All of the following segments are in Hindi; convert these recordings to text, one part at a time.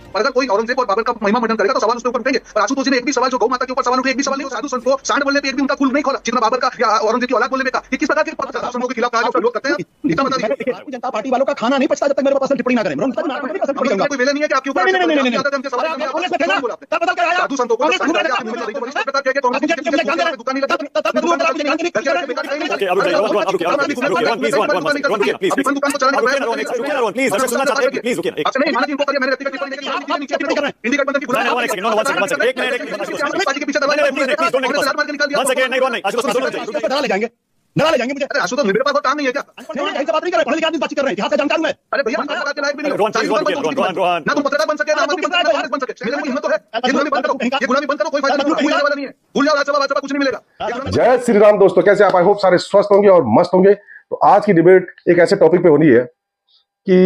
पर अगर कोई औरंगजेब और बाबर का महिमा मंडन करेगा तो सवाल उसके ऊपर उठेंगे। और आशुतोष जी ने एक भी सवाल जो गौ माता के ऊपर सवाल उठे, एक भी सवाल नहीं, साधु संत को सांड बोलने पे एक भी उनका कुल नहीं खोला, जितना बाबर का या औरंगजेब की औलाद बोलने पे का। ये किस प्रकार के साधु संतों के खिलाफ कहा जो लोग करते हैं, इतना बता दीजिए। भारतीय जनता पार्टी वालों का खाना नहीं पचता जब तक मेरे ऊपर टिप्पणी ना करें। कोई वेला नहीं है कि आपके ऊपर साधु संतों को नला ले जाएंगे मुझे। आशुतोष मेरे पास टांग नहीं है क्या? बात नहीं कर रहे, पढ़े लिखे आदमी बात कर रहे हैं, इतिहास का जानकार हूं मैं। अरे भैया ना तुम पत्रकार बन सके ना बन सके, हिम्मत तो है। ये गुलामी बंद करो, कोई फायदा नहीं वाला नहीं है। भूल जाओ राजसभा कुछ नहीं मिलेगा। जय श्री राम दोस्तों, कैसे आप? आई होप सारे स्वस्थ होंगे और मस्त होंगे। तो आज की डिबेट एक ऐसे टॉपिक पे होनी है कि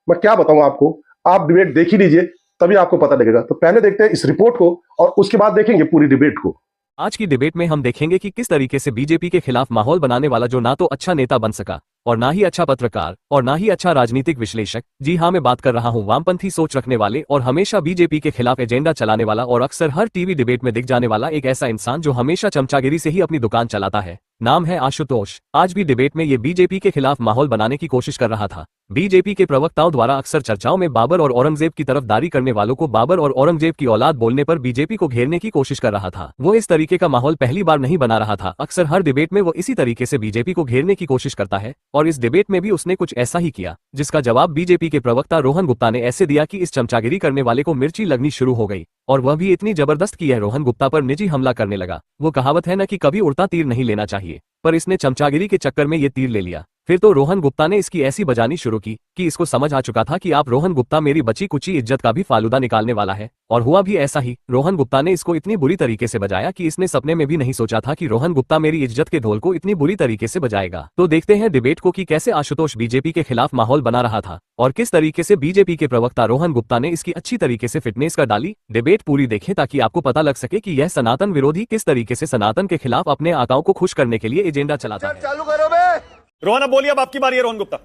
मैं क्या बताऊं आपको, आप डिबेट देख ही लीजिए तभी आपको पता लगेगा। तो पहले देखते हैं इस रिपोर्ट को और उसके बाद देखेंगे पूरी डिबेट को। आज की डिबेट में हम देखेंगे कि किस तरीके से बीजेपी के खिलाफ माहौल बनाने वाला जो ना तो अच्छा नेता बन सका और ना ही अच्छा पत्रकार और ना ही अच्छा राजनीतिक विश्लेषक, जी हाँ मैं बात कर रहा हूँ वामपंथी सोच रखने वाले और हमेशा बीजेपी के खिलाफ एजेंडा चलाने वाला और अक्सर हर टीवी डिबेट में दिख जाने वाला एक ऐसा इंसान जो हमेशा चमचागिरी से ही अपनी दुकान चलाता है। नाम है आशुतोष। आज भी डिबेट में ये बीजेपी के खिलाफ माहौल बनाने की कोशिश कर रहा था। बीजेपी के प्रवक्ताओं द्वारा अक्सर चर्चाओं में बाबर और औरंगजेब की तरफदारी करने वालों को बाबर और औरंगजेब की औलाद बोलने पर बीजेपी को घेरने की कोशिश कर रहा था। वो इस तरीके का माहौल पहली बार नहीं बना रहा था, अक्सर हर डिबेट में वो इसी तरीके से बीजेपी को घेरने की कोशिश करता है और इस डिबेट में भी उसने कुछ ऐसा ही किया, जिसका जवाब बीजेपी के प्रवक्ता रोहन गुप्ता ने ऐसे दिया कि इस चमचागिरी करने वाले को मिर्ची लगनी शुरू हो गई और वह भी इतनी जबरदस्त की है रोहन गुप्ता पर निजी हमला करने लगा। वो कहावत है ना कि कभी उड़ता तीर नहीं लेना चाहिए, पर इसने चमचागिरी के चक्कर में ये तीर ले लिया। फिर तो रोहन गुप्ता ने इसकी ऐसी बजानी शुरू की कि इसको समझ आ चुका था कि आप रोहन गुप्ता मेरी बची कुची इज्जत का भी फालूदा निकालने वाला है। और हुआ भी ऐसा ही। रोहन गुप्ता ने इसको इतनी बुरी तरीके से बजाया कि इसने सपने में भी नहीं सोचा था कि रोहन गुप्ता मेरी इज्जत के ढोल को इतनी बुरी तरीके से बजाएगा। तो देखते हैं डिबेट को कि कैसे आशुतोष बीजेपी के खिलाफ माहौल बना रहा था और किस तरीके से बीजेपी के प्रवक्ता रोहन गुप्ता ने इसकी अच्छी तरीके से फिटनेस कर डाली। डिबेट पूरी देखें ताकि आपको पता लग सके कि यह सनातन विरोधी किस तरीके से सनातन के खिलाफ अपने आकाओं को खुश करने के लिए एजेंडा चलाता है। चालू करो बे। रोहन अब बोलिए, अब आपकी बारी है रोहन गुप्ता,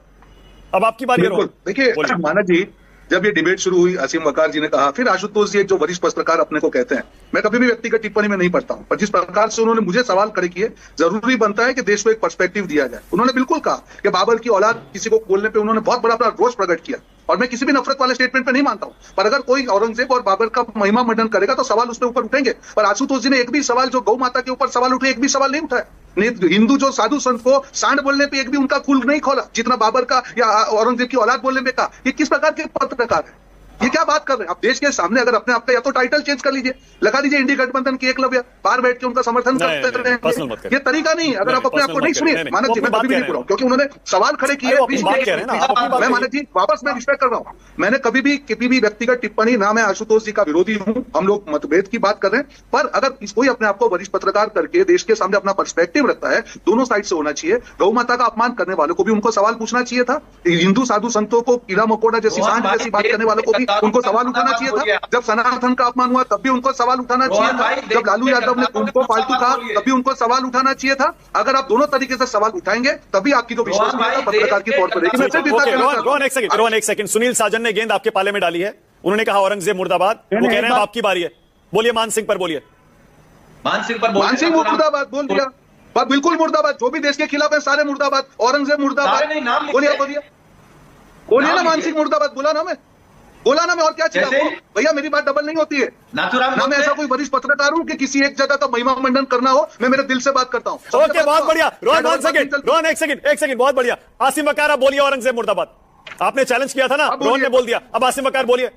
अब आपकी बारी है रोहन। देखिए मानक जी, जब ये डिबेट शुरू हुई, असीम वकार जी ने कहा, फिर आशुतोष जी एक जो वरिष्ठ पत्रकार अपने को कहते हैं, मैं कभी भी व्यक्तिगत टिप्पणी में नहीं पढ़ता हूं, पर जिस प्रकार से उन्होंने मुझे सवाल खड़े किए, जरूरी बनता है कि देश को एक पर्सपेक्टिव दिया जाए। उन्होंने बिल्कुल कहा कि बाबर की औलाद किसी को बोलने पे उन्होंने बहुत बड़ा अपना रोष प्रकट किया और मैं किसी भी नफरत वाले स्टेटमेंट पे नहीं मानता हूं, पर अगर कोई औरंगजेब और बाबर का महिमा मंडन करेगा तो सवाल उसके ऊपर उठेंगे। पर आशुतोष जी ने एक भी सवाल जो गौ माता के ऊपर सवाल उठे, एक भी सवाल नहीं उठाया। हिंदू जो साधु संत को सांड बोलने पे एक भी उनका कुल नहीं खोला, जितना बाबर का या औरंगजेब की औलाद बोलने पे का। ये किस प्रकार के पत्रकार है? ये क्या बात कर रहे हैं आप? देश के सामने अगर अपने आप का या तो टाइटल चेंज कर लीजिए, लगा दीजिए इंडी गठबंधन की एकलव्य, बाहर बैठ के उनका समर्थन करते रहे। ये तरीका नहीं। अगर आप अपने आप को नहीं सुनिए मानक जी, मैं कभी भी नहीं बोला क्योंकि उन्होंने सवाल खड़े किए। मैं मानक जी वापस मैं रिस्पेक्ट कर रहा हूँ। मैंने कभी भी किसी भी व्यक्तिगत टिप्पणी ना, मैं आशुतोष जी का विरोधी हूँ, हम लोग मतभेद की बात कर रहे हैं। पर अगर कोई अपने आप को वरिष्ठ पत्रकार करके देश के सामने अपना पर्सपेक्टिव रखता है, दोनों साइड से होना चाहिए। गौ माता का अपमान करने वालों को भी उनको सवाल पूछना चाहिए था। हिंदू साधु संतों को कीड़ा मकोड़ा जैसी सांड जैसी बात करने वालों को भी उनको सवाल उठाना चाहिए था। जब सनातन का अपमान हुआ तब भी उनको सवाल उठाना चाहिए था। जब लालू यादव ने उनको फालतू कहा तब भी उनको सवाल उठाना चाहिए था। अगर आप दोनों तरीके से सवाल उठाएंगे तभी आपकी जो विश्वसनीयता पत्रकार की तौर पर रहेगी। रोहन एक सेकंड, सुनील साजन ने गेंद आपके पाले में डाली है। उन्होंने कहा औरंगजेब मुर्दाबाद, वो कह रहे हैं आपकी बारी है। बोलिए मान सिंह पर, बोलिए मान सिंह मुर्दाबाद बोल दिया, बिल्कुल मुर्दाबाद। जो भी देश के खिलाफ है सारे मुर्दाबाद। औरंगजेब मुर्दाबाद, बोलिए ना मान सिंह मुर्दाबाद, बोला ना मैं, बोला ना मैं। और क्या चाहिए भैया? मेरी बात डबल नहीं होती है ना। मैं ऐसा कोई वरिष्ठ पत्रकार हूं कि किसी एक जगह का महिमा मंडन करना हो। मैं मेरे दिल से बात करता हूं। ओके, बहुत बढ़िया रोहन। रोहन एक सेकंड, बहुत बढ़िया। आसिम वकार आप बोलिए औरंगजेब मुर्दाबाद। आपने चैलेंज किया था ना, रोहन ने बोल दिया। अब आसिम वकार बोलिए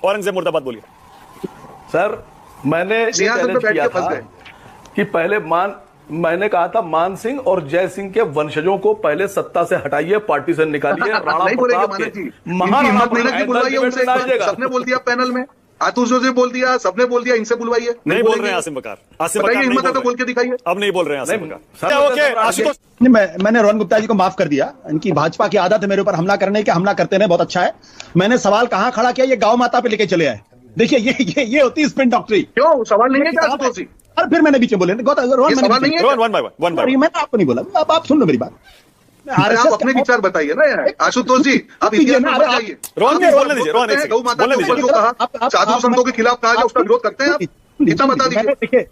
औरंगजेब मुर्दाबाद बोलिए। सर मैंने चैलेंज किया था कि पहले मैंने कहा था मान सिंह और जय सिंह के वंशजों को पहले सत्ता से हटाइए, पार्टी से निकालिए। राणा प्रताप सबने बोल दिया पैनल में, आतुष ने बोल दिया, सबने बोल दिया, इनसे बुलवाइए। नहीं बोल रहे हैं आसिम वकार, हिम्मत है तो बोल के दिखाइए। अब नहीं बोल रहे हैं आसिम वकार। मैंने रोहन गुप्ता जी को माफ कर दिया। इनकी भाजपा की आदत है मेरे ऊपर हमला करने की, हमला करते रहे, बहुत अच्छा है। मैंने सवाल कहां खड़ा किया, ये गांव माता पे लेके चले आए। देखिए ये होती है स्पिन डॉक्ट्री। क्यों सवाल नहीं है क्या? और फिर मैंने बीच में बोले, मैंने आपको नहीं बोला, अब आप सुन लो मेरी बात। अरे आप अपने विचार बताइए ना यार आशुतोष जी, आप इतिहास में मत जाइए। रोहन जी बोलने दीजिए, रोहन गौ माता के ऊपर जो कहा, साधु संतों के खिलाफ कहा, उसका विरोध करते हैं आप, इतना बता दीजिए।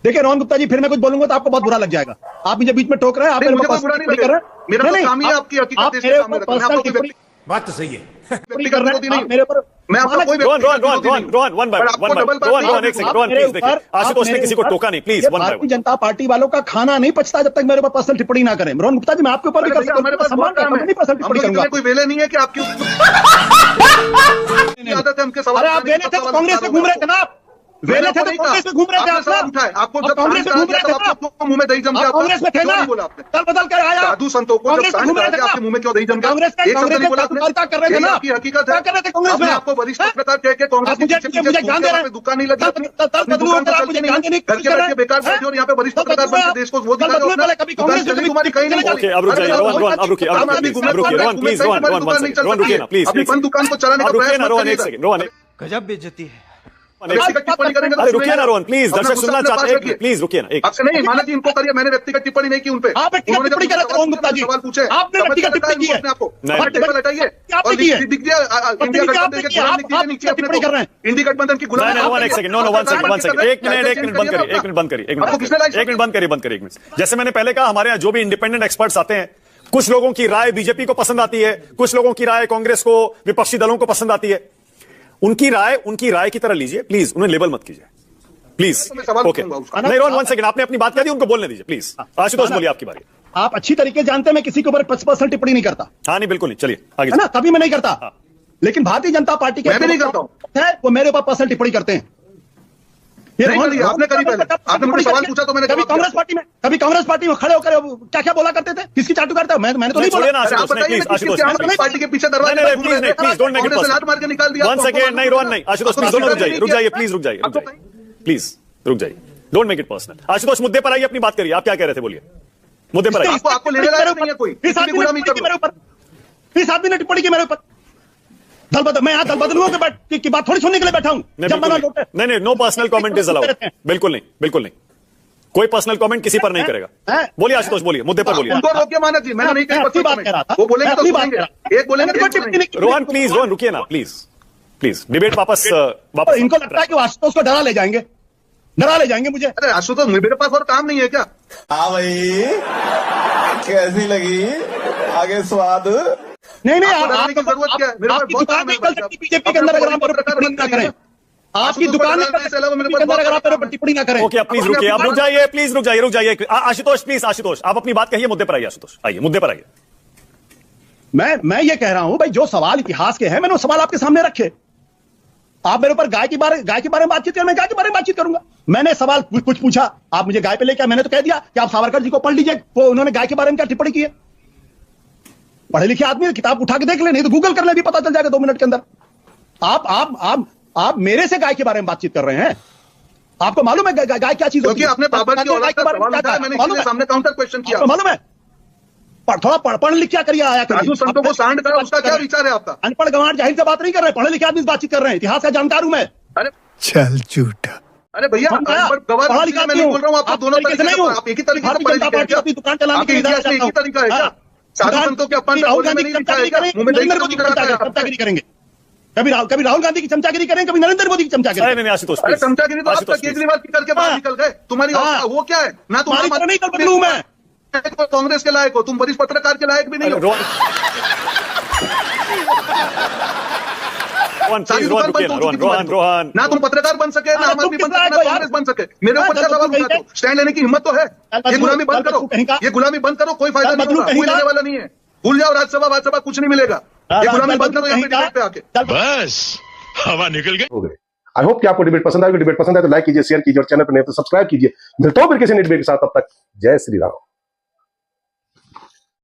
देखिए रोहन गुप्ता जी, फिर मैं कुछ बोलूंगा तो आपको बहुत बुरा लग जाएगा। आप मुझे बीच में टोक रहे हैं, आप मुझे बुरा नहीं लग रहा, मेरा तो काम ही है आपकी हकीकत देश के सामने रखना। बात तो सही है। मेरे पर मैं आपको कोई रोहन वन बाय वन एक सेकंड, रोहन प्लीज देखिए, आशुतोष ने किसी को टोका नहीं, please one by Bharatiya Janata party वालों का खाना नहीं पचता जब तक मेरे ऊपर पर्सनल टिप्पणी ना करें। रोहन गुप्ता जी, मैं आपके ऊपर भी कर सकता हूं, सम्मान करता हूं, नहीं पर्सनल टिप्पणी करूंगा। कोई वेले नहीं है कि आपकी आदत है हमके सवाल। अरे आप वेले थे तो कांग्रेस में घूम रहे थे ना, आप वेले थे तो कांग्रेस में घूम रहे थे। आपको जब कांग्रेस में घूम रहे थे आपको मुंह में दही जम गया, कांग्रेस में थे ना, कल बदल कर आया। साधु संतों को जब घूम रहे थे आपके मुंह में क्यों दही जम गया? कांग्रेस एक शब्द नहीं बोला पत्रकारिता कर रहे थे ना, आपकी हकीकत है। क्या कर रहे थे कांग्रेस में? आपको वरिष्ठ पत्रकार कह के कांग्रेस मुझे ज्ञान दे रहे हैं, दुकान नहीं लगी, मुझे ज्ञान देने घर के बच्चे बेकार बैठे और यहाँ पे वरिष्ठ पत्रकार बन के देश को वो दिखा रहे हो। कभी कांग्रेस में तुम्हारी कहीं नहीं ओके, अब रुक जाइए रोहन, अब रुकिए, रोहन प्लीज, रोहन रुकिए ना प्लीज, अपनी बंद दुकान को चलाने का रुकिए ना प्रयास रोहन, एक सेकंड रोहन, गजब बेइज्जती है। टिप्पणी करेंगे अरे रुकिए ना रोहन प्लीज, दर्शक सुनना चाहते हैं, प्लीज रुकिए ना एक। आपसे नहीं माना जी, इनको करिए, मैंने व्यक्तिगत टिप्पणी नहीं की उन पे। आप व्यक्तिगत टिप्पणी कर रहे थे रोहन गुप्ता जी, सवाल पूछे, आपने व्यक्तिगत टिप्पणी की है। आपको टिप्पणी हटाइए आपने की है, दिख गया इंडिया गठबंधन के गुलाम लिखिए नीचे अपने टिप्पणी कर रहे हैं। इंडिया गठबंधन की गुलाम। एक सेकंड, नो वन सेकंड, एक मिनट बंद करिए, एक मिनट बंद करिए, एक मिनट। जैसे मैंने पहले कहा, हमारे यहाँ जो भी इंडिपेंडेंट एक्सपर्ट्स आते हैं, कुछ लोगों की राय बीजेपी को पसंद आती है, कुछ लोगों की राय कांग्रेस को, विपक्षी दलों को पसंद आती है। उनकी राय की तरह लीजिए प्लीज, उन्हें लेबल मत कीजिए प्लीज। ओके नहीं रोहन, वन सेकंड, आपने अपनी बात कह दी, उनको बोलने दीजिए प्लीज। आशुतोष बोलिए, आपकी बारी। आप अच्छी तरीके जानते हैं मैं किसी के ऊपर पर्सनल टिप्पणी नहीं करता। हाँ नहीं बिल्कुल नहीं, चलिए आगे है ना, कभी मैं नहीं करता। लेकिन भारतीय जनता पार्टी के मैं भी नहीं करता हूं, वो मेरे ऊपर पर्सनल टिप्पणी करते हैं। आपने करी पहले, आपने मुझे सवाल पूछा तो मैंने कभी कांग्रेस पार्टी में खड़े होकर क्या क्या बोला करते थे, किसकी चाटू करता है? मैंने तो नहीं बोला। पार्टी के पीछे दरवाजे लात मार के निकाल दिया। वन सेकंड, नहीं रोहन नहीं, आशुतोष प्लीज दोनों रुक जाइए प्लीज, रुक जाइए, don't make it personal. Ashutosh मुद्दे पर आइए, अपनी बात करिए, आप क्या कह रहे थे, बोलिए मुद्दे पर आइए। आपको लेने लायक नहीं है कोई, इस आदमी ने टिप्पणी की मेरे ऊपर। दल बदल, मैं यहाँ दल बदलुओं की बात थोड़ी सुनने के लिए बैठा हूँ। नहीं, no personal comment is allowed, बिल्कुल नहीं, कोई पर्सनल कमेंट किसी पर नहीं करेगा। बोलिए आशुतोष, बोलिए मुद्दे पर बोलिए। उनको रोकिए मानव जी, मैंने नहीं कही बात कर रहा था, वो बोलेंगे तो सुनेंगे, एक बोलेंगे। रोहन प्लीज, रोहन रुकिए ना प्लीज, डिबेट वापस। इनको लगता है कि आशुतोष को डरा ले जाएंगे मुझे। अरे आशुतोष, मेरे पास और काम नहीं है क्या? हाँ भाई, कैसी लगी आगे स्वाद? नहीं, आपकी जरूरत क्या है? मेरे पास बहुत दुकान नहीं चल सकती बीजेपी के अंदर अगर आप टिप्पणी ना करें। आपकी दुकान नहीं चल सकती अगर आप टिप्पणी ना करें। ओके प्लीज रुकिए, आप रुक जाइए। आशुतोष प्लीज, आशुतोष आप अपनी बात कहिए, मुद्दे पर आइए। आशुतोष आइए, मुद्दे पर आइए। मैं ये कह रहा हूं भाई, जो सवाल इतिहास के हैं मैंने वो सवाल आपके सामने रखे। आप मेरे ऊपर गाय के बारे में बातचीत करें, मैं गाय के बारे में बातचीत करूंगा। मैंने सवाल कुछ पूछा, आप मुझे गाय पे लेके, मैंने तो कह दिया कि आप सावरकर जी को पढ़ लीजिए, वो उन्होंने गाय के बारे में क्या टिप्पणी की है। पढ़े लिखे आदमी किताब उठा के देख ले, नहीं तो गूगल कर ले, भी पता चल जाएगा 2 मिनट के अंदर। आप मेरे से गाय के बारे में बातचीत कर रहे हैं। आपको मालूम है गाय क्या चीज होती है? आपने बाबर की औलाद का सवाल उठाया, मैंने इसलिए सामने काउंटर क्वेश्चन किया। मालूम है? थोड़ा पढ़ लिख क्या करिए, आया साधु संतों को सांड करा, उसका क्या विचार है आपका? अनपढ़ गंवार जाहिर से बात नहीं कर रहे, पढ़े लिखे आदमी से बातचीत कर रहे हैं, इतिहास का जानकार हूं मैं। अरे चल झूठा। अरे भैया, पढ़ा लिखा मैं नहीं बोल रहा हूँ, आप दोनों तरीके से, आप एक ही तरीके से भारतीय जनता पार्टी अपनी दुकान चलाने के लिए एक ही तरीका है क्या? साधु संतों के अपमान राहुल गांधी की चमचागिरी करेंगे, कभी राहुल गांधी की चमचागिरी करेंगे, कभी नरेंद्र मोदी की चमचागिरी। नहीं आशुतोष, अरे चमचागिरी तो आपका केजरीवाल की करके बाहर निकल गए। तुम्हारी वो क्या है ना, तुम्हारी नहीं कर बदलूं मैं, कांग्रेस के लायक हो तुम, वरिष्ठ पत्रकार के लायक भी नहीं हो। रोहन ना तुम पत्रकार बन सके, ना आम आदमी बन सके, ना कांग्रेस बन सके। मेरे ऊपर क्या सवाल उठाते हो? स्टैंड लेने की हिम्मत तो है। ये गुलामी बंद करो, कोई फायदा नहीं होगा, कोई लेने वाला नहीं है। भूल जाओ राज्यसभा कुछ नहीं मिलेगा। ये गुलामी बंद करो, यहाँ पे डिबेट पे आके बस हवा निकल गई। आई होप कि आपको डिबेट पसंद आएगी। डिबेट पसंद है तो लाइक कीजिए, शेयर कीजिए और चैनल पर नहीं तो सब्सक्राइब कीजिए। मिलता हूं फिर किसी नए डिबेट के साथ, तब तक जय श्री राम।